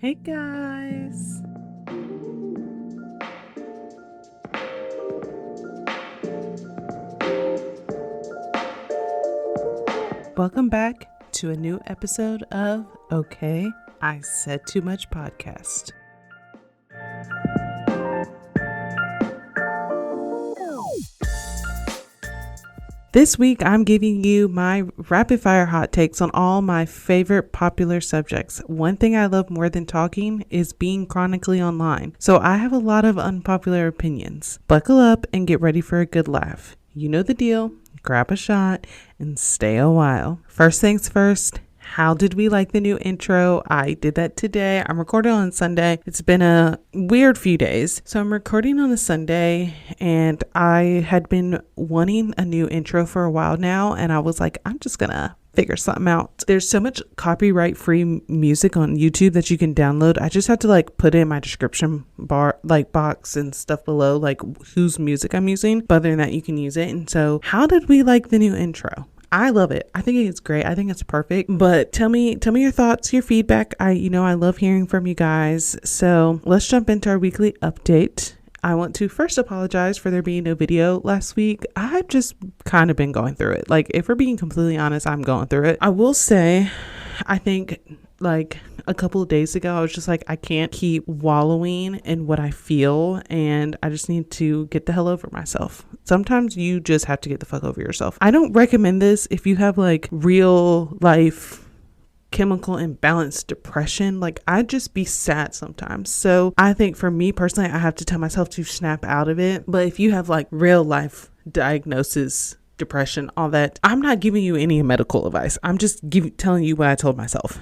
Hey guys. Welcome back to a new episode of Okay, I Said Too Much podcast. This week, I'm giving you my rapid fire hot takes on all my favorite popular subjects. One thing I love more than talking is being chronically online. So I have a lot of unpopular opinions. Buckle up and get ready for a good laugh. You know the deal. Grab a shot and stay a while. First things first. How did we like the new intro? I did that today. I'm recording on Sunday. It's been a weird few days. So I'm recording on a Sunday and I had been wanting a new intro for a while now. And I was like, I'm just gonna figure something out. There's so much copyright free music on YouTube that you can download. I just had to put it in my description bar, box and stuff below, whose music I'm using. But other than that, you can use it. And so how did we like the new intro? I love it. I think it's great. I think it's perfect. But tell me your thoughts, your feedback. I love hearing from you guys. So let's jump into our weekly update. I want to first apologize for there being no video last week. I've just kind of been going through it. If we're being completely honest, I'm going through it. I will say, I think a couple of days ago, I was just I can't keep wallowing in what I feel and I just need to get the hell over myself. Sometimes you just have to get the fuck over yourself. I don't recommend this if you have real life chemical imbalance depression. I'd just be sad sometimes. So I think for me personally, I have to tell myself to snap out of it. But if you have real life diagnosis, depression, all that, I'm not giving you any medical advice. I'm just telling you what I told myself.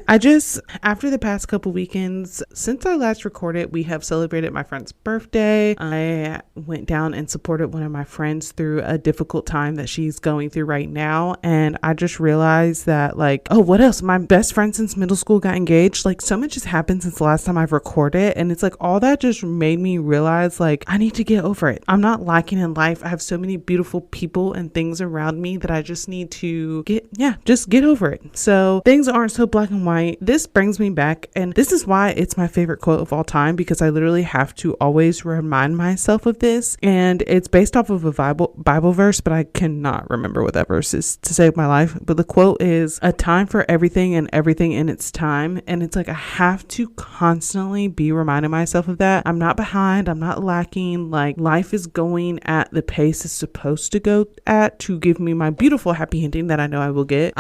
After the past couple weekends, since I last recorded, we have celebrated my friend's birthday. I went down and supported one of my friends through a difficult time that she's going through right now. And I just realized that what else? My best friend since middle school got engaged. So much has happened since the last time I've recorded. And it's all that just made me realize I need to get over it. I'm not lacking in life. I have so many beautiful people and things around me that I just need to get over it. So things aren't so black and white. This brings me back, and this is why it's my favorite quote of all time, because I literally have to always remind myself of this. And it's based off of a Bible verse, but I cannot remember what that verse is to save my life. But the quote is, a time for everything and everything in its time. And it's I have to constantly be reminding myself of that. I'm not behind. I'm not lacking. Life is going at the pace it's supposed to go at to give me my beautiful happy ending that I know I will get.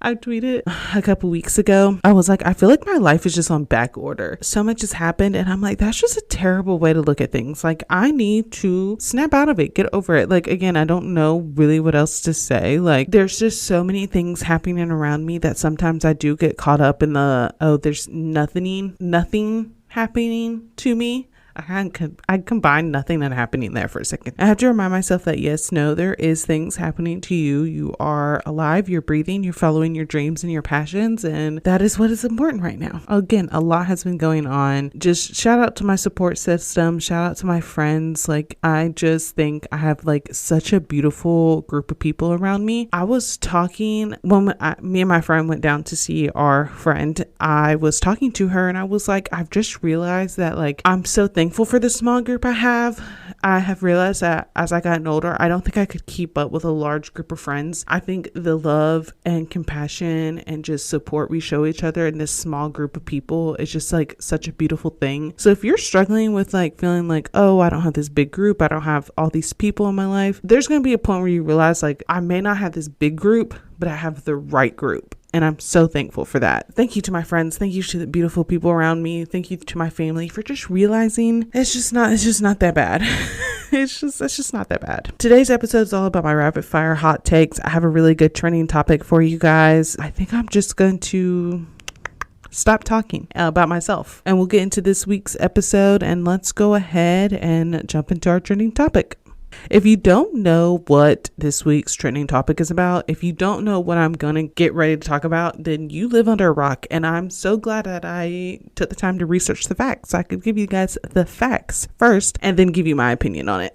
I tweeted a couple weeks ago. I was I feel my life is just on back order. So much has happened and I'm that's just a terrible way to look at things. I need to snap out of it, get over it. Again, I don't know really what else to say. There's just so many things happening around me that sometimes I do get caught up in there's nothing happening to me. I combined nothing and happening there for a second. I have to remind myself that yes, no, there is things happening to you. You are alive, you're breathing, you're following your dreams and your passions, and that is what is important right now. Again, a lot has been going on. Just shout out to my support system, shout out to my friends. I just think I have such a beautiful group of people around me. I was talking when me and my friend went down to see our friend. I was talking to her and I was I've just realized that I'm so thankful for the small group I have. I have realized that as I gotten older, I don't think I could keep up with a large group of friends. I think the love and compassion and just support we show each other in this small group of people is just such a beautiful thing. So if you're struggling with feeling oh, I don't have this big group, I don't have all these people in my life, there's going to be a point where you realize I may not have this big group, but I have the right group. And I'm so thankful for that. Thank you to my friends. Thank you to the beautiful people around me. Thank you to my family for just realizing it's just not that bad. It's just not that bad. Today's episode is all about my rapid fire hot takes. I have a really good trending topic for you guys. I think I'm just going to stop talking about myself and we'll get into this week's episode, and let's go ahead and jump into our trending topic. If you don't know what this week's trending topic is about, if you don't know what I'm going to get ready to talk about, then you live under a rock. And I'm so glad that I took the time to research the facts. I could give you guys the facts first and then give you my opinion on it.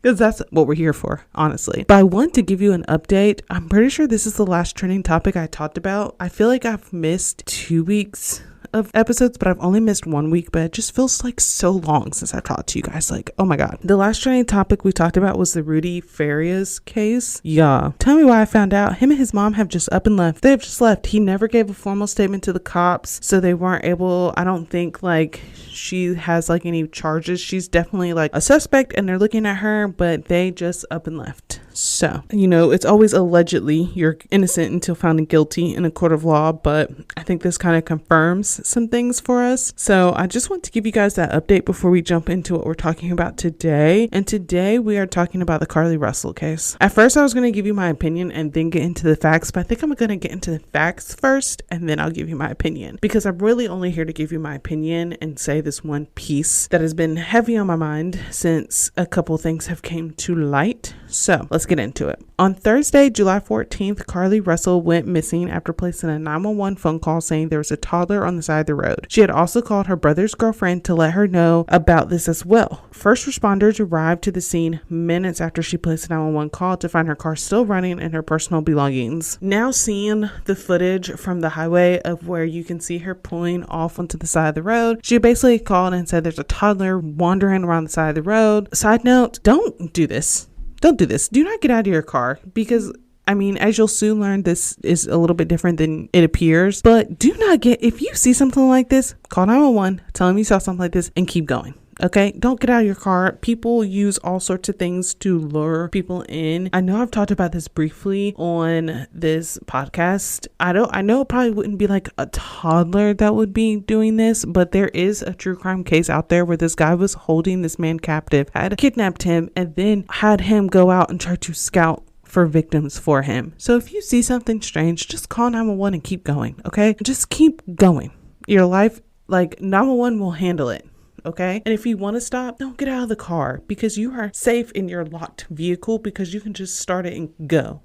Because that's what we're here for, honestly. But I want to give you an update. I'm pretty sure this is the last trending topic I talked about. I feel like I've missed 2 weeks of episodes, but I've only missed 1 week, but it just feels like so long since I've talked to you guys. Like, oh my God. The last trending topic we talked about was the Rudy Farias case. Yeah. Tell me why I found out. Him and his mom have just up and left. They have just left. He never gave a formal statement to the cops, so they weren't able, I don't think like she has like any charges. She's definitely like a suspect and they're looking at her, but they just up and left. So, it's always allegedly you're innocent until found guilty in a court of law, but I think this kind of confirms some things for us. So I just want to give you guys that update before we jump into what we're talking about today. And today we are talking about the Carly Russell case. At first I was going to give you my opinion and then get into the facts, but I think I'm going to get into the facts first and then I'll give you my opinion, because I'm really only here to give you my opinion and say this one piece that has been heavy on my mind since a couple things have came to light. So let's get into it. On Thursday, July 14th, Carly Russell went missing after placing a 911 phone call saying there was a toddler on the side of the road. She had also called her brother's girlfriend to let her know about this as well. First responders arrived to the scene minutes after she placed a 911 call to find her car still running and her personal belongings. Now seeing the footage from the highway of where you can see her pulling off onto the side of the road, she basically called and said there's a toddler wandering around the side of the road. Side note, don't do this. Don't do this. Do not get out of your car, because as you'll soon learn, this is a little bit different than it appears, but do not if you see something like this, call 911, tell them you saw something like this and keep going. Okay, don't get out of your car. People use all sorts of things to lure people in. I know I've talked about this briefly on this podcast. I know it probably wouldn't be like a toddler that would be doing this, but there is a true crime case out there where this guy was holding this man captive, had kidnapped him, and then had him go out and try to scout for victims for him. So if you see something strange, just call 911 and keep going. Okay, just keep going. Your life, 911 will handle it. Okay. And if you want to stop, don't get out of the car, because you are safe in your locked vehicle, because you can just start it and go.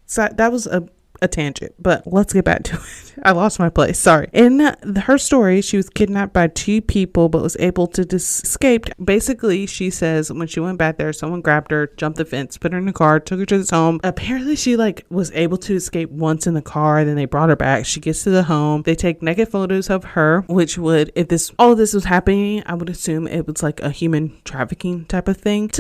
So that was a tangent, but let's get back to it. I lost my place. Sorry. In her story, she was kidnapped by 2 people, but was able to escape. Basically, she says when she went back there, someone grabbed her, jumped the fence, put her in the car, took her to this home. Apparently, she was able to escape once in the car. Then they brought her back. She gets to the home. They take naked photos of her, which would, if all of this was happening, I would assume it was like a human trafficking type of thing.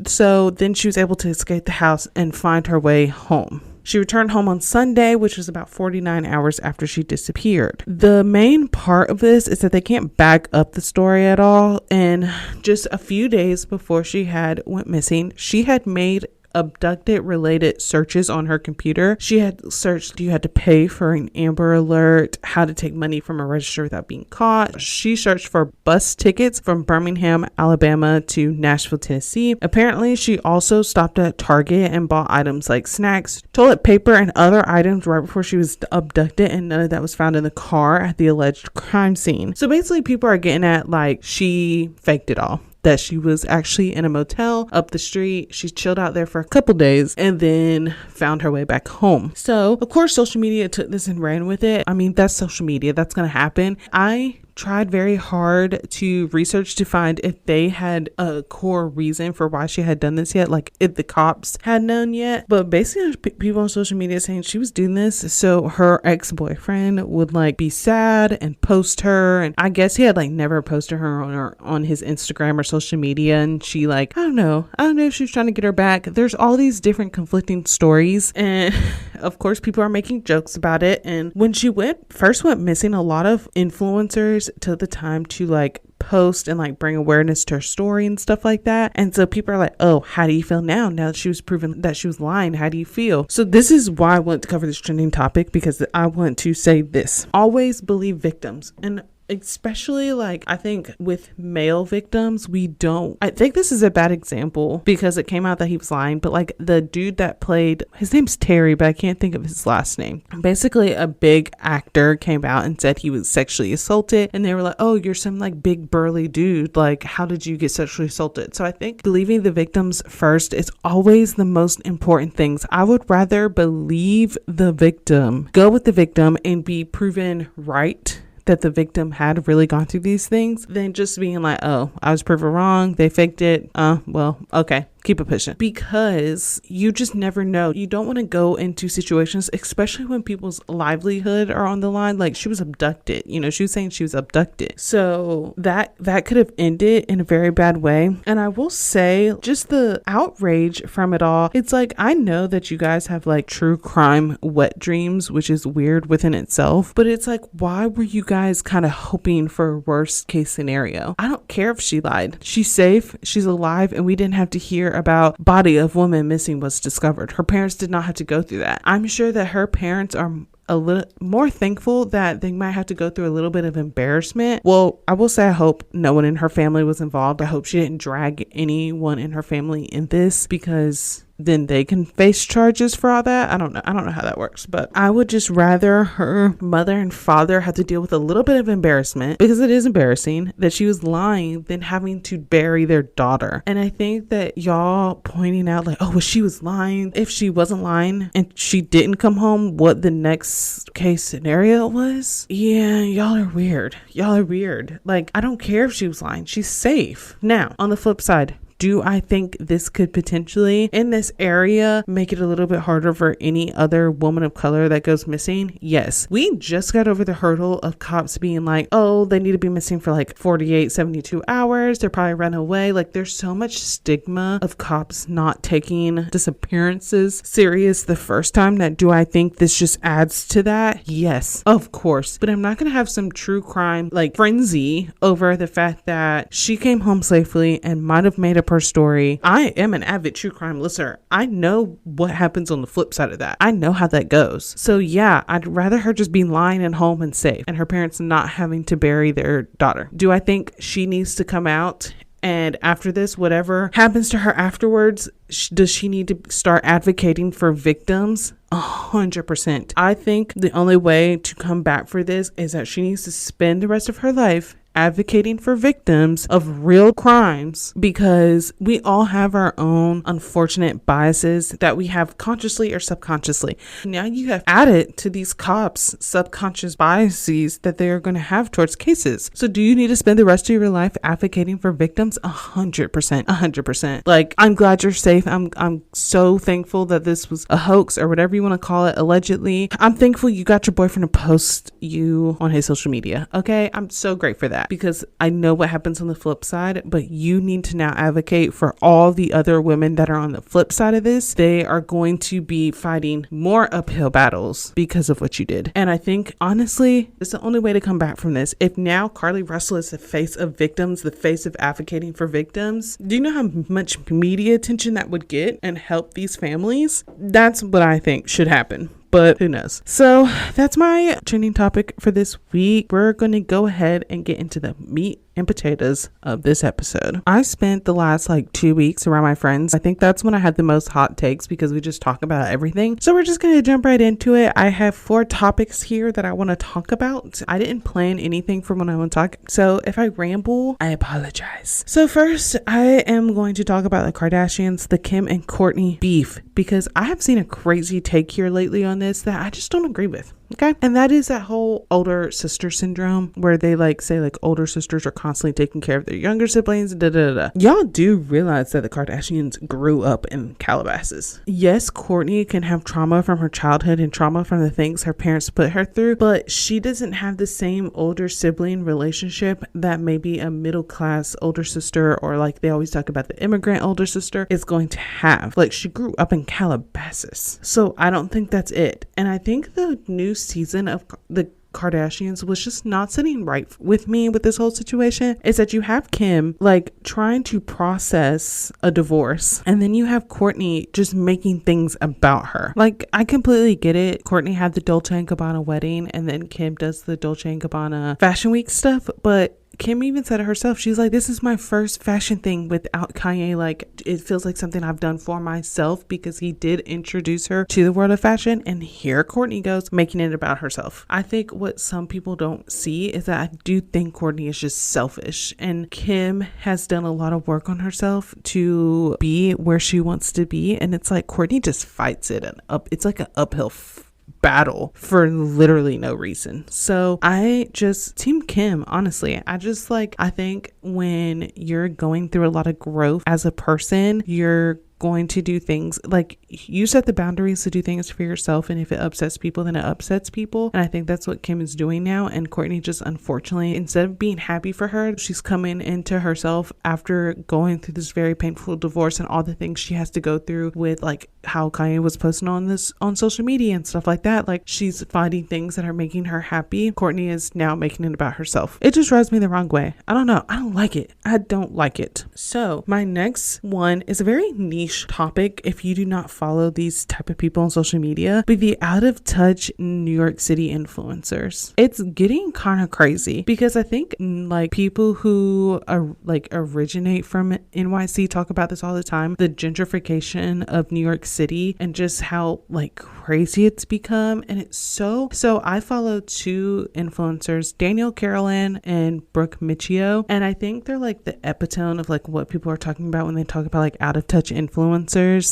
So then she was able to escape the house and find her way home. She returned home on Sunday, which was about 49 hours after she disappeared. The main part of this is that they can't back up the story at all. And just a few days before she went missing, she had made abducted related searches on her computer. She had searched, you had to pay for an Amber Alert, how to take money from a register without being caught. She searched for bus tickets from Birmingham, Alabama to Nashville, Tennessee. Apparently, she also stopped at Target and bought items like snacks, toilet paper, and other items right before she was abducted, and none of that was found in the car at the alleged crime scene. So basically, people are getting at she faked it all, that she was actually in a motel up the street. She chilled out there for a couple days and then found her way back home. So of course, social media took this and ran with it. That's social media. That's going to happen. I tried very hard to research to find if they had a core reason for why she had done this yet, like if the cops had known yet. But basically, people on social media saying she was doing this so her ex-boyfriend would be sad and post her, and I guess he had never posted her on his Instagram or social media, and she I don't know if she was trying to get her back. There's all these different conflicting stories, and of course people are making jokes about it. And when she first went missing, a lot of influencers took the time to post and bring awareness to her story and stuff like that. And so people are like, oh, how do you feel now that she was proven that she was lying? How do you feel? So this is why I want to cover this trending topic, because I want to say this: always believe victims. And especially I think with male victims, I think this is a bad example because it came out that he was lying, but the dude that played, his name's Terry, but I can't think of his last name. Basically, a big actor came out and said he was sexually assaulted, and they were like, oh, you're some big burly dude, how did you get sexually assaulted? So I think believing the victims first is always the most important things. I would rather believe the victim, go with the victim, and be proven right that the victim had really gone through these things, than just being oh, I was proven wrong, they faked it, well, okay, Keep it pushing, because you just never know. You don't want to go into situations, especially when people's livelihood are on the line. Like, she was abducted, she was saying she was abducted. So that could have ended in a very bad way. And I will say, just the outrage from it all, it's like, I know that you guys have like true crime wet dreams, which is weird within itself, but it's like, why were you guys kind of hoping for a worst case scenario? I don't care if she lied. She's safe, she's alive, and we didn't have to hear about body of woman missing was discovered. Her parents did not have to go through that. I'm sure that her parents are a little more thankful that they might have to go through a little bit of embarrassment. Well, I will say I hope no one in her family was involved. I hope she didn't drag anyone in her family in this, because then they can face charges for all that. I don't know how that works, but I would just rather her mother and father have to deal with a little bit of embarrassment, because it is embarrassing that she was lying, than having to bury their daughter. And I think that y'all pointing out like, oh, well, she was lying. If she wasn't lying and she didn't come home, what the next case scenario was? Yeah, y'all are weird. Like, I don't care if she was lying. She's safe. Now, on the flip side, do I think this could potentially, in this area, make it a little bit harder for any other woman of color that goes missing? Yes. We just got over the hurdle of cops being like, oh, they need to be missing for like 48, 72 hours. They're probably run away. Like, there's so much stigma of cops not taking disappearances serious the first time, that do I think this just adds to that? Yes, of course. But I'm not going to have some true crime like frenzy over the fact that she came home safely and might have made up her story. I am an avid true crime listener. I know what happens on the flip side of that. I know how that goes. So yeah, I'd rather her just be lying at home and safe, and her parents not having to bury their daughter. Do I think she needs to come out, and after this, whatever happens to her afterwards, does she need to start advocating for victims? 100%. I think the only way to come back for this is that she needs to spend the rest of her life advocating for victims of real crimes, because we all have our own unfortunate biases that we have consciously or subconsciously. Now you have added to these cops subconscious biases that they are going to have towards cases. So do you need to spend the rest of your life advocating for victims? 100%. Like, I'm glad you're safe. I'm so thankful that this was a hoax or whatever you want to call it, allegedly. I'm thankful you got your boyfriend to post you on his social media. Okay, I'm so great for that, because I know what happens on the flip side, but you need to now advocate for all the other women that are on the flip side of this. They are going to be fighting more uphill battles because of what you did. And I think, honestly, it's the only way to come back from this. If now Carly Russell is the face of victims, the face of advocating for victims, do you know how much media attention that would get and help these families? That's what I think should happen. But who knows? So that's my trending topic for this week. We're going to go ahead and get into the meat and potatoes of this episode. I spent the last 2 weeks around my friends. I think that's when I had the most hot takes, because we just talk about everything. So we're just going to jump right into it. I have 4 topics here that I want to talk about. I didn't plan anything from what I want to talk. So if I ramble, I apologize. So first, I am going to talk about the Kardashians, the Kim and Kourtney beef, because I have seen a crazy take here lately on this that I just don't agree with. Okay. And that is that whole older sister syndrome, where they say older sisters are constantly taking care of their younger siblings. Y'all do realize that the Kardashians grew up in Calabasas. Yes, Kourtney can have trauma from her childhood and trauma from the things her parents put her through, but she doesn't have the same older sibling relationship that maybe a middle class older sister, or they always talk about the immigrant older sister, is going to have. She grew up in Calabasas. So I don't think that's it. And I think the new season of the Kardashians was just not sitting right with me with this whole situation. Is that you have Kim trying to process a divorce, and then you have Kourtney just making things about her. I completely get it. Kourtney had the Dolce & Gabbana wedding, and then Kim does the Dolce & Gabbana Fashion Week stuff, but Kim even said it herself. She's like, this is my first fashion thing without Kanye. It feels like something I've done for myself, because he did introduce her to the world of fashion. And here Kourtney goes, making it about herself. I think what some people don't see is that I do think Kourtney is just selfish. And Kim has done a lot of work on herself to be where she wants to be. And it's Kourtney just fights it. It's like an uphill battle for literally no reason. So I just team Kim, honestly. I think when you're going through a lot of growth as a person, you're going to do things like you set the boundaries to do things for yourself, and if it upsets people, then it upsets people. And I think that's what Kim is doing now. And Kourtney just, unfortunately, instead of being happy for her, she's coming into herself after going through this very painful divorce and all the things she has to go through with like how Kanye was posting on social media and stuff like that. Like, she's finding things that are making her happy. Kourtney is now making it about herself. It just drives me the wrong way. I don't know. I don't like it. I don't like it. So my next one is a very niche topic if you do not follow these type of people on social media, but the out of touch New York City influencers. It's getting kind of crazy because I think like people who are like originate from NYC talk about this all the time, the gentrification of New York City and just how like crazy it's become. And it's so I follow two influencers, Danielle Carolan and Brooke Michio, and I think they're like the epitome of like what people are talking about when they talk about like out of touch influencers.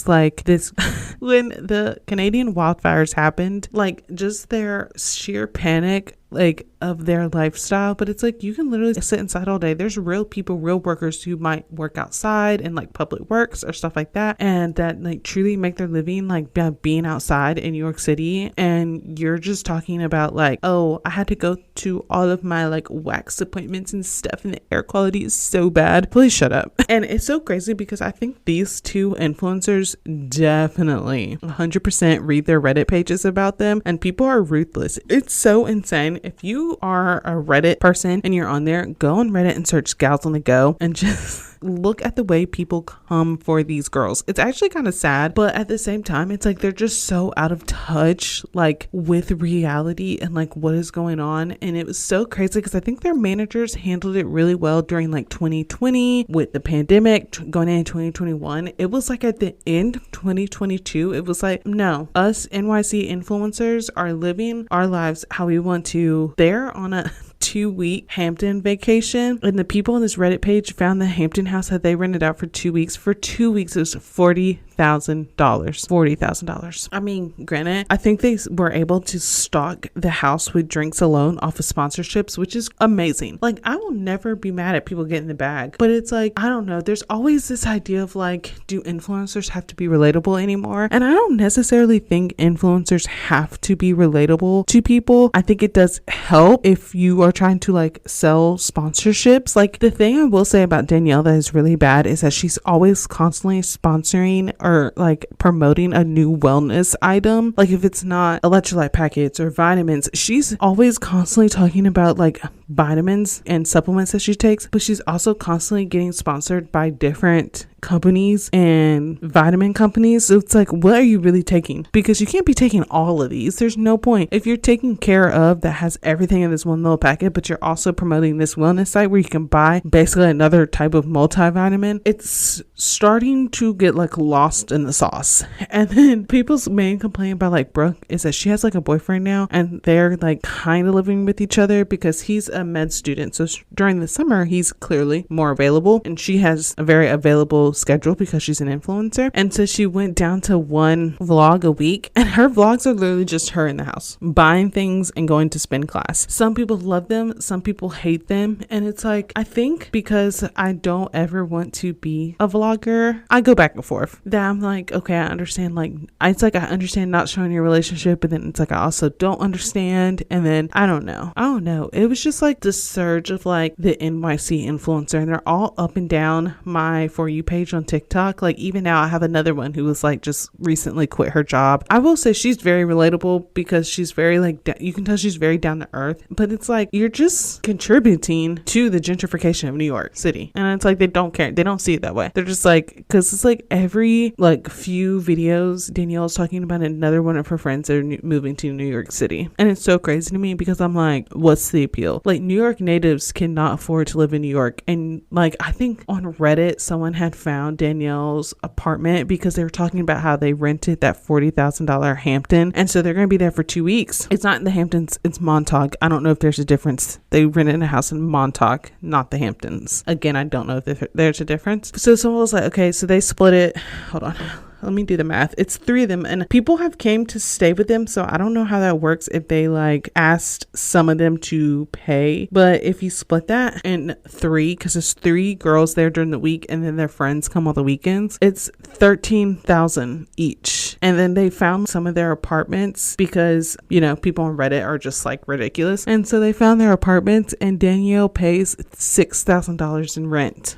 Like this when the Canadian wildfires happened, like just their sheer panic like of their lifestyle. But it's like you can literally sit inside all day. There's real people, real workers who might work outside in like public works or stuff like that, and that like truly make their living like by being outside in New York City. And you're just talking about like, oh, I had to go to all of my like wax appointments and stuff and the air quality is so bad. Please shut up. And it's so crazy because I think these two influencers definitely 100% read their Reddit pages about them, and people are ruthless. It's so insane. If you are a Reddit person and you're on there, go on Reddit and search Gals on the Go and just look at the way people come for these girls. It's actually kind of sad, but at the same time, it's like they're just so out of touch like with reality and like what is going on. And it was so crazy because I think their managers handled it really well during like 2020 with the pandemic going into 2021. It was like at the end of 2022, it was like, no, us NYC influencers are living our lives how we want to. They're on a 2-week Hampton vacation, and the people on this Reddit page found the Hampton house that they rented out for 2 weeks. For 2 weeks, it was $40,000. I mean, granted, I think they were able to stock the house with drinks alone off of sponsorships, which is amazing. Like, I will never be mad at people getting the bag, but it's like, I don't know. There's always this idea of like, do influencers have to be relatable anymore? And I don't necessarily think influencers have to be relatable to people. I think it does help if you are trying to like sell sponsorships. Like, the thing I will say about Danielle that is really bad is that she's always constantly sponsoring or like promoting a new wellness item. Like, if it's not electrolyte packets or vitamins, she's always constantly talking about like vitamins and supplements that she takes, but she's also constantly getting sponsored by different companies and vitamin companies. So it's like, what are you really taking? Because you can't be taking all of these. There's no point. If you're taking care of that has everything in this one little packet, but you're also promoting this wellness site where you can buy basically another type of multivitamin, it's starting to get like lost in the sauce. And then people's main complaint about like Brooke is that she has like a boyfriend now, and they're like kind of living with each other because he's a med student. So during the summer, he's clearly more available, and she has a very available schedule because she's an influencer. And so she went down to one vlog a week, and her vlogs are literally just her in the house buying things and going to spin class. Some people love them, some people hate them, and it's like, I think because I don't ever want to be a vlogger, I go back and forth. That I'm like, okay, I understand, like it's like I understand not showing your relationship, but then it's like I also don't understand. And then I don't know, it was just like the surge of like the NYC influencer, and they're all up and down my For You page on TikTok. Like, even now I have another one who was like just recently quit her job. I will say she's very relatable because she's very like you can tell she's very down to earth, but it's like you're just contributing to the gentrification of New York City. And it's like they don't care, they don't see it that way. They're just like, because it's like every like few videos Danielle's talking about another one of her friends that are moving to New York City. And it's so crazy to me because I'm like, what's the appeal? Like, New York natives cannot afford to live in New York. And like, I think on Reddit someone had found Danielle's apartment because they were talking about how they rented that $40,000 Hampton, and so they're going to be there for 2 weeks. It's not in the Hamptons, it's Montauk. I don't know if there's a difference. They rented a house in Montauk, not the Hamptons. Again, I don't know if there's a difference. So someone was like, okay, so they split it. Hold on, let me do the math. It's 3 of them, and people have came to stay with them. So I don't know how that works, if they like asked some of them to pay. But if you split that in 3, because there's 3 girls there during the week and then their friends come on the weekends, it's $13,000 each. And then they found some of their apartments because, you know, people on Reddit are just like ridiculous. And so they found their apartments, and Danielle pays $6,000 in rent.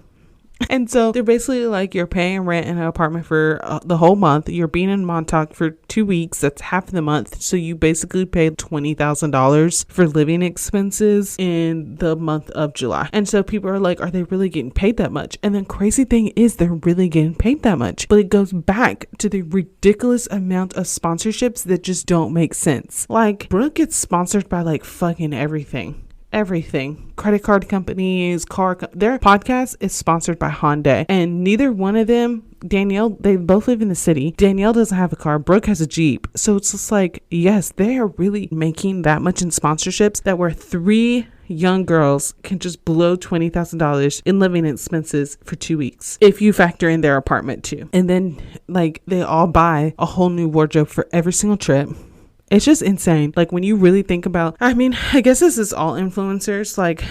And so they're basically like, you're paying rent in an apartment for the whole month. You're being in Montauk for 2 weeks. That's half the month. So you basically paid $20,000 for living expenses in the month of July. And so people are like, are they really getting paid that much? And the crazy thing is, they're really getting paid that much. But it goes back to the ridiculous amount of sponsorships that just don't make sense. Like, Brooke gets sponsored by like fucking everything. Credit card companies, their podcast is sponsored by Hyundai, and neither one of them, Danielle, they both live in the city. Danielle doesn't have a car. Brooke has a Jeep. So it's just like, yes, they are really making that much in sponsorships, that where 3 young girls can just blow $20,000 in living expenses for 2 weeks, if you factor in their apartment too. And then like, they all buy a whole new wardrobe for every single trip. It's just insane. Like, when you really think about, I mean, I guess this is all influencers. Like,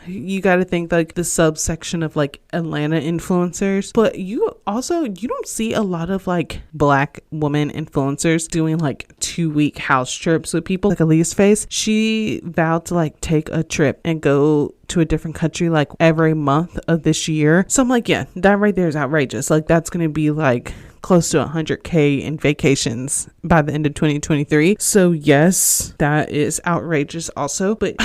you got to think like the subsection of like Atlanta influencers, but you don't see a lot of like Black woman influencers doing like 2-week house trips with people. Like Aaliyah's Face, she vowed to like take a trip and go to a different country like every month of this year. So I'm like, yeah, that right there is outrageous. Like, that's going to be like close to 100K in vacations by the end of 2023. So yes, that is outrageous also. But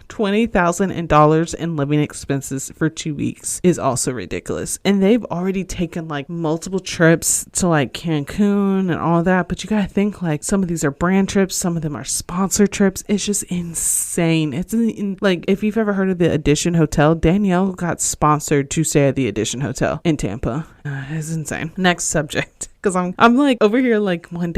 $20,000 in living expenses for 2 weeks is also ridiculous. And they've already taken like multiple trips to like Cancun and all that. But you gotta think, like, some of these are brand trips, some of them are sponsored trips. It's just insane. It's like, if you've ever heard of the Edition Hotel, Danielle got sponsored to stay at the Edition Hotel in Tampa. It's insane. Next subject, because I'm like over here like, one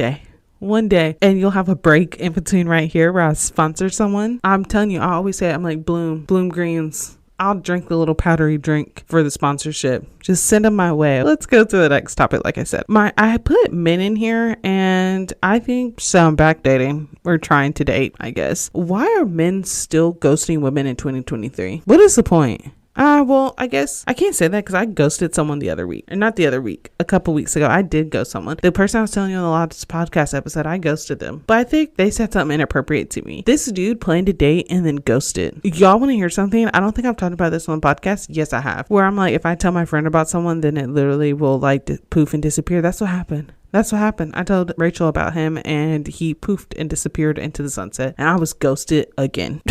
day, and you'll have a break in between right here where I sponsor someone. I'm telling you, I always say, I'm like, Bloom Greens, I'll drink the little powdery drink for the sponsorship. Just send them my way. Let's go to the next topic. Like I said, I put men in here, and I think, so I'm back dating. We're trying to date, I guess. Why are men still ghosting women in 2023? What is the point? Well, I guess I can't say that, because I ghosted someone a couple weeks ago. I did ghost someone. The person I was telling you on the last podcast episode, I ghosted them. But I think they said something inappropriate to me. This dude planned a date and then ghosted. Y'all want to hear something? I don't think I've talked about this on the podcast. Yes, I have. Where I'm like, if I tell my friend about someone, then it literally will like poof and disappear. That's what happened. I told Rachel about him, and he poofed and disappeared into the sunset, and I was ghosted again.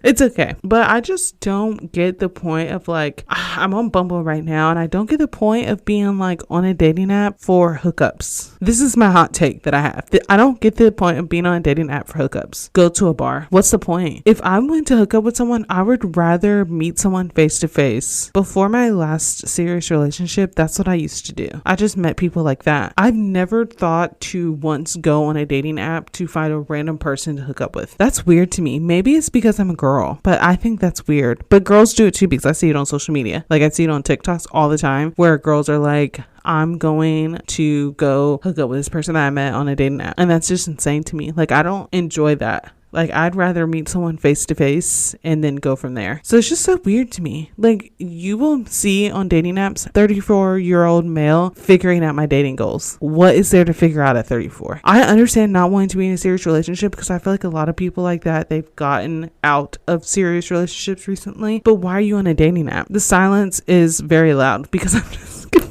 It's okay. But I just don't get the point of like, I'm on Bumble right now, and I don't get the point of being like on a dating app for hookups. This is my hot take that I have. I don't get the point of being on a dating app for hookups. Go to a bar. What's the point? If I'm going to hook up with someone, I would rather meet someone face to face. Before my last serious relationship, that's what I used to do. I just met people like that. I've never thought to once go on a dating app to find a random person to hook up with. That's weird to me. Maybe it's because I'm a girl, but I think that's weird. But girls do it too, because I see it on social media. Like, I see it on TikToks all the time, where girls are like, I'm going to go hook up with this person that I met on a dating app. And that's just insane to me. Like, I don't enjoy that. Like, I'd rather meet someone face to face and then go from there. So it's just so weird to me. Like, you will see on dating apps, 34-year-old male figuring out my dating goals. What is there to figure out at 34? I understand not wanting to be in a serious relationship, because I feel like a lot of people like that, they've gotten out of serious relationships recently. But why are you on a dating app? The silence is very loud, because I'm just confused.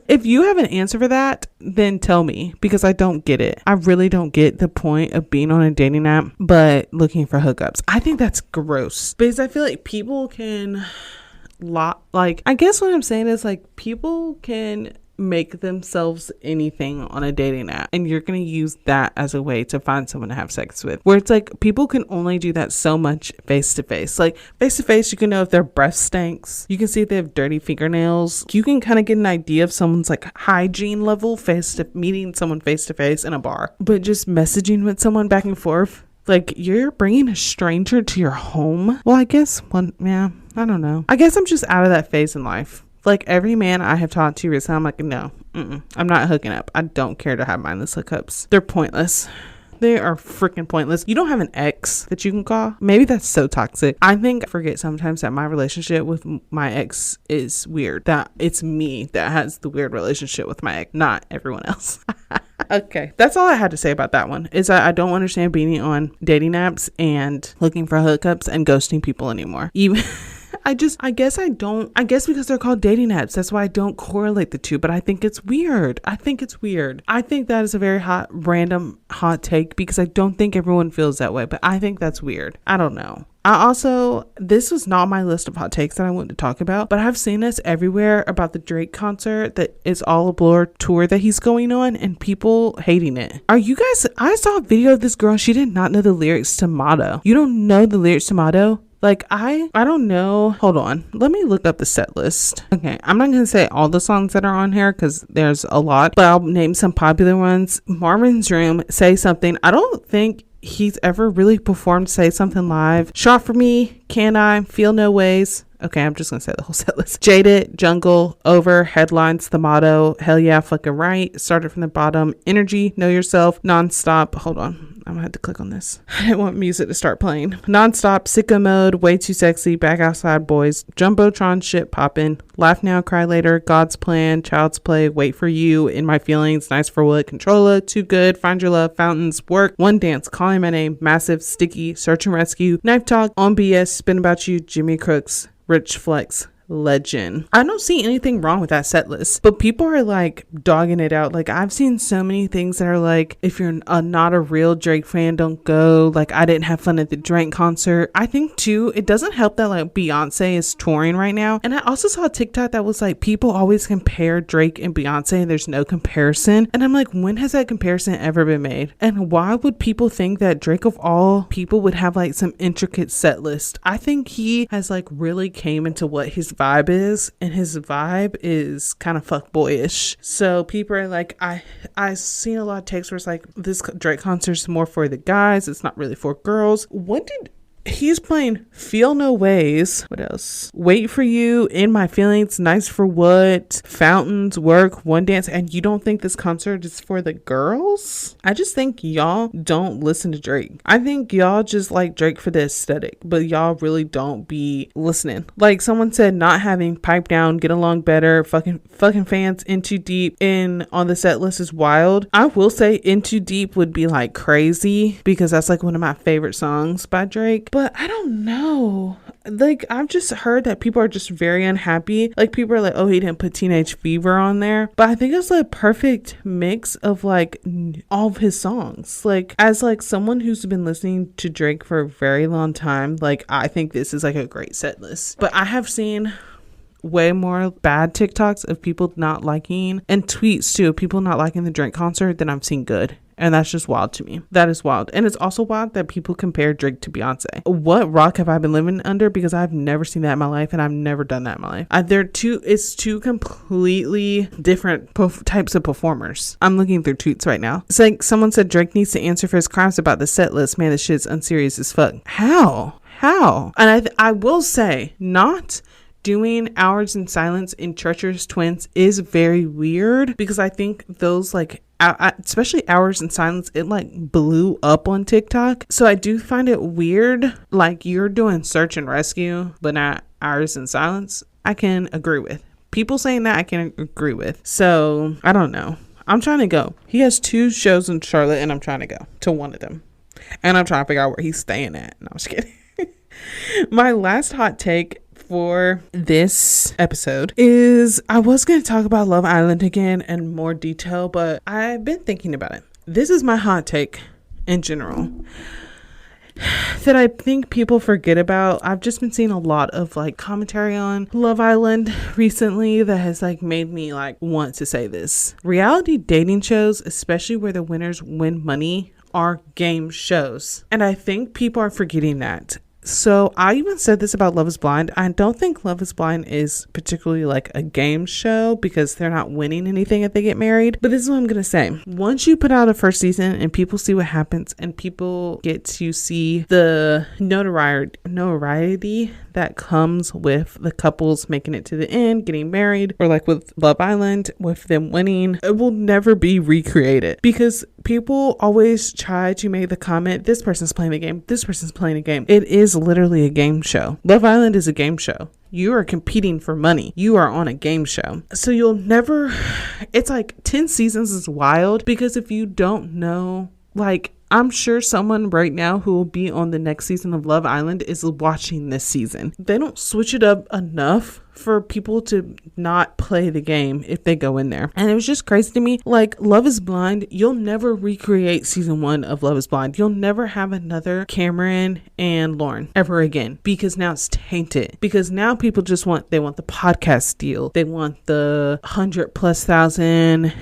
If you have an answer for that, then tell me, because I don't get it. I really don't get the point of being on a dating app but looking for hookups. I think that's gross, because I feel like people can I guess what I'm saying is, like, people can make themselves anything on a dating app, and you're going to use that as a way to find someone to have sex with, where it's like people can only do that so much face to face. Like, face to face, you can know if their breath stinks, you can see if they have dirty fingernails, you can kind of get an idea of someone's like hygiene level meeting someone face to face in a bar. But just messaging with someone back and forth, like, you're bringing a stranger to your home. Well, I guess I don't know. I guess I'm just out of that phase in life Like every man I have talked to recently, I'm like, no, I'm not hooking up. I don't care to have mindless hookups. They're pointless. They are freaking pointless. You don't have an ex that you can call. Maybe that's so toxic. I think I forget sometimes that my relationship with my ex is weird. That it's me that has the weird relationship with my ex, not everyone else. Okay, that's all I had to say about that one. Is I don't understand being on dating apps and looking for hookups and ghosting people anymore. Even I guess because they're called dating apps, that's why I don't correlate the two, but I think it's weird. I think that is a very random hot take because I don't think everyone feels that way, but I think that's weird. I don't know. This was not my list of hot takes that I wanted to talk about, but I've seen this everywhere about the Drake concert that is all a blur tour that he's going on and people hating it. Are you guys, I saw a video of this girl, she did not know the lyrics to Motto. You don't know the lyrics to Motto? Like, I don't know. Hold on. Let me look up the set list. Okay. I'm not going to say all the songs that are on here because there's a lot, but I'll name some popular ones. Marvin's Room, Say Something. I don't think he's ever really performed Say Something live. Shot for Me, Can I, Feel No Ways. Okay, I'm just going to say the whole set list. Jaded, Jungle, Over, Headlines, The Motto, Hell Yeah, Fucking Right, Started from the Bottom, Energy, Know Yourself, Nonstop. Hold on. I'm gonna have to click on this. I didn't want music to start playing. Nonstop, Sicko Mode, Way Too Sexy, Back Outside Boys, Jumbotron, Shit Poppin', Laugh Now, Cry Later, God's Plan, Child's Play, Wait for You, In My Feelings, Nice for What, Controlla, Too Good, Find Your Love, Fountains, Work, One Dance, Calling My Name, Massive, Sticky, Search and Rescue, Knife Talk, On BS, Spin About You, Jimmy Crooks, Rich Flex, Legend. I don't see anything wrong with that set list, but people are like dogging it out. Like I've seen so many things that are like, if you're not a real Drake fan, don't go. Like I didn't have fun at the Drake concert. I think too, it doesn't help that like Beyonce is touring right now. And I also saw a TikTok that was like, people always compare Drake and Beyonce and there's no comparison. And I'm like, when has that comparison ever been made? And why would people think that Drake of all people would have like some intricate set list? I think he has like really came into what his vibe is, and his vibe is kind of fuckboyish. So people are like, I've seen a lot of takes where it's like, this Drake concert is more for the guys, it's not really for girls. He's playing Feel No Ways. What else? Wait for You, In My Feelings, Nice for What, Fountains, Work, One Dance, and you don't think this concert is for the girls? I just think y'all don't listen to Drake. I think y'all just like Drake for the aesthetic, but y'all really don't be listening. Like someone said, not having Pipe Down, Get Along Better, fucking fans, In Too Deep on the set list is wild. I will say In Too Deep would be like crazy because that's like one of my favorite songs by Drake. But I don't know. Like, I've just heard that people are just very unhappy. Like, people are like, oh, he didn't put Teenage Fever on there. But I think it's a perfect mix of, like, all of his songs. Like, as, like, someone who's been listening to Drake for a very long time, like, I think this is, like, a great set list. But I have seen way more bad TikToks of people not liking, and tweets, too, of people not liking the Drake concert than I've seen good. And that's just wild to me. That is wild. And it's also wild that people compare Drake to Beyonce. What rock have I been living under? Because I've never seen that in my life, and I've never done that in my life. It's two completely different types of performers. I'm looking through tweets right now. It's like someone said Drake needs to answer for his crimes about the set list. Man, this shit's unserious as fuck. How? And I will say, not doing Hours in Silence in Treacherous Twins is very weird, because I think those, like, especially Hours in Silence, it like blew up on TikTok. So I do find it weird, like, you're doing Search and Rescue but not Hours in Silence. I can agree with people saying that. I can agree with. So I don't know. I'm trying to go. He has 2 shows in Charlotte, and I'm trying to go to one of them, and I'm trying to figure out where he's staying at. No, I'm just kidding. My last hot take for this episode is, I was going to talk about Love Island again in more detail, but I've been thinking about it. This is my hot take in general that I think people forget about. I've just been seeing a lot of like commentary on Love Island recently that has like made me like want to say this. Reality dating shows, especially where the winners win money, are game shows. And I think people are forgetting that. So I even said this about Love is Blind. I don't think Love is Blind is particularly like a game show because they're not winning anything if they get married. But this is what I'm going to say. Once you put out a first season and people see what happens and people get to see the notoriety that comes with the couples making it to the end, getting married, or like with Love Island, with them winning, it will never be recreated because people always try to make the comment, this person's playing the game, this person's playing a game. It is literally a game show. Love Island is a game show. You are competing for money. You are on a game show. So you'll never, it's like 10 seasons is wild because if you don't know, like, I'm sure someone right now who will be on the next season of Love Island is watching this season. They don't switch it up enough for people to not play the game if they go in there. And it was just crazy to me. Like, Love is Blind, you'll never recreate season 1 of Love is Blind. You'll never have another Cameron and Lauren ever again because now it's tainted. Because now people just want the podcast deal. They want the 100,000+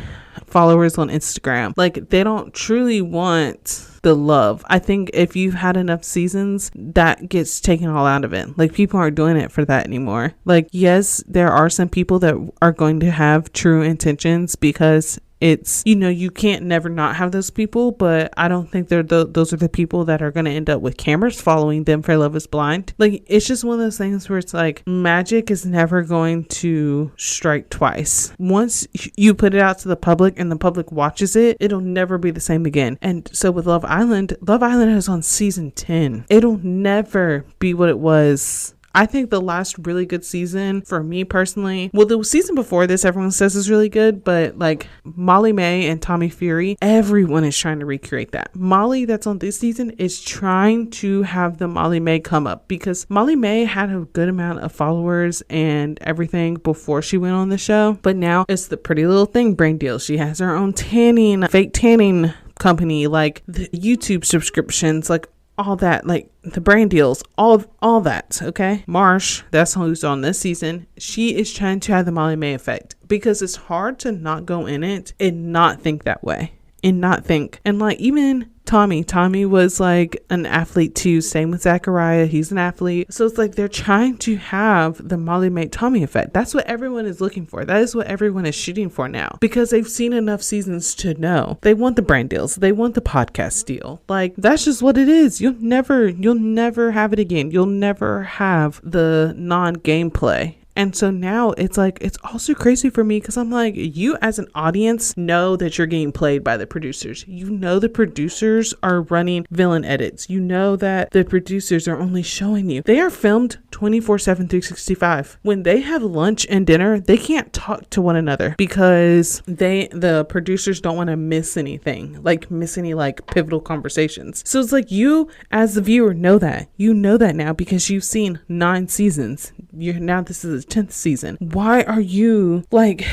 followers on Instagram. Like, they don't truly want the love. I think if you've had enough seasons, that gets taken all out of it. Like, people aren't doing it for that anymore. Like, yes, there are some people that are going to have true intentions because it's, you can't never not have those people, but I don't think they're those are the people that are going to end up with cameras following them for Love is Blind. Like, it's just one of those things where it's like magic is never going to strike twice. Once you put it out to the public and the public watches it, it'll never be the same again. And so with Love Island is on season 10. It'll never be what it was. I think the last really good season for me personally, well, the season before this, everyone says is really good, but like Molly May and Tommy Fury, everyone is trying to recreate that. Molly that's on this season is trying to have the Molly May come up because Molly May had a good amount of followers and everything before she went on the show, but now it's the Pretty Little Thing brand deal. She has her own fake tanning company, like the YouTube subscriptions, like all that, like the brand deals, all that. Okay, Marsh, that's who's on this season. She is trying to have the Molly May effect because it's hard to not go in it and not think that way and not think. And like even Tommy was like an athlete too. Same with Zachariah. He's an athlete. So it's like they're trying to have the Molly May Tommy effect. That's what everyone is looking for. That is what everyone is shooting for now because they've seen enough seasons to know they want the brand deals. They want the podcast deal. Like, that's just what it is. You'll never have it again. You'll never have the non-gameplay. And so now it's like, it's also crazy for me because I'm like, you as an audience know that you're getting played by the producers. You know the producers are running villain edits. You know that the producers are only showing you. They are filmed 24/7, 365. When they have lunch and dinner, they can't talk to one another because the producers don't want to miss anything, like miss any like pivotal conversations. So it's like you as the viewer know that. You know that now because you've seen 9 seasons. This is the 10th season. Why are you like,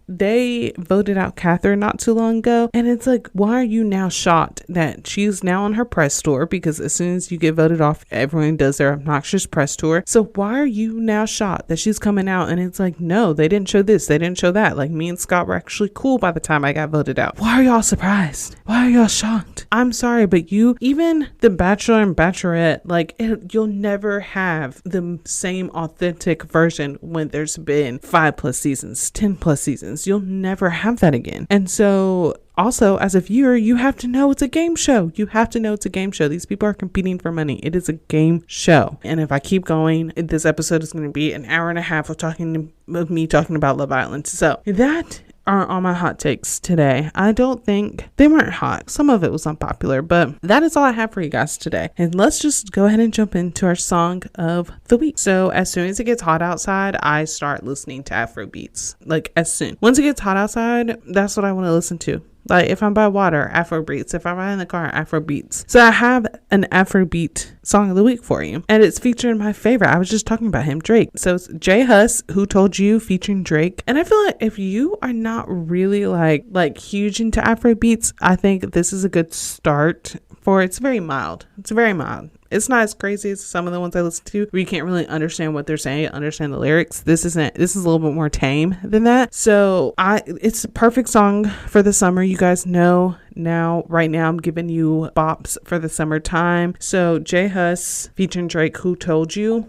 they voted out Catherine not too long ago, and it's like, why are you now shocked that she's now on her press tour? Because as soon as you get voted off, everyone does their obnoxious press tour. So why are you now shocked that she's coming out? And it's like, no, they didn't show this, they didn't show that. Like, me and Scott were actually cool by the time I got voted out. Why are y'all surprised? Why are y'all shocked? I'm sorry, but even the Bachelor and Bachelorette, like, you'll never have the same authentic version when there's been 5+ seasons, 10+ seasons. You'll never have that again. And so also, as a viewer, you have to know it's a game show. You have to know it's a game show. These people are competing for money. It is a game show. And if I keep going, this episode is going to be an hour and a half of me talking about Love Island. So that are all my hot takes today. I don't think they weren't hot. Some of it was unpopular, but that is all I have for you guys today. And let's just go ahead and jump into our song of the week. So as soon as it gets hot outside, I start listening to Afro beats. Like, once it gets hot outside, that's what I want to listen to. Like, if I'm by water, Afro beats. If I'm in the car, Afro beats. So I have an Afro beat song of the week for you, and it's featuring my favorite. I was just talking about him, Drake. So it's J Hus, Who Told You, featuring Drake. And I feel like if you are not really like huge into Afro beats, I think this is a good start for. It's very mild. It's not as crazy as some of the ones I listen to where you can't really understand what they're saying, understand the lyrics. This is a little bit more tame than that. So it's a perfect song for the summer. You guys know right now I'm giving you bops for the summertime. So J Hus featuring Drake, Who Told You?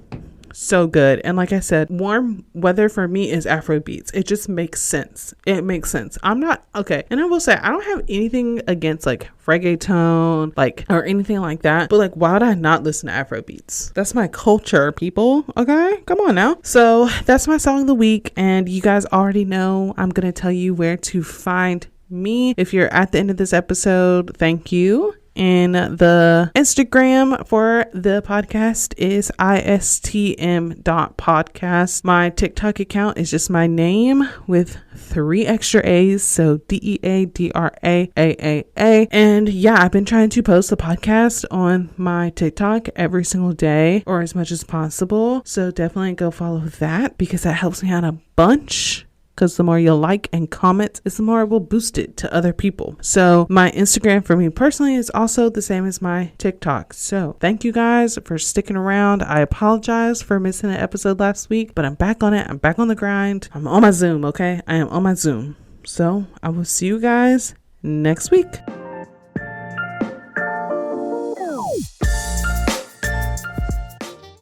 So good. And like I said, warm weather for me is Afro beats. It just makes sense. It makes sense. I'm not okay. And I will say I don't have anything against like reggaeton, like, or anything like that. But like, why would I not listen to Afro beats? That's my culture, people. Okay, come on now. So that's my song of the week. And you guys already know I'm gonna tell you where to find me. If you're at the end of this episode, thank you. And the Instagram for the podcast is istm.podcast. My TikTok account is just my name with 3 extra A's. So DEADRAAAA. And yeah, I've been trying to post the podcast on my TikTok every single day or as much as possible. So definitely go follow that because that helps me out a bunch. Because the more you like and comment, it's the more it will boost it to other people. So my Instagram for me personally is also the same as my TikTok. So thank you guys for sticking around. I apologize for missing an episode last week, but I'm back on it. I'm back on the grind. I'm on my Zoom, okay? I am on my Zoom. So I will see you guys next week.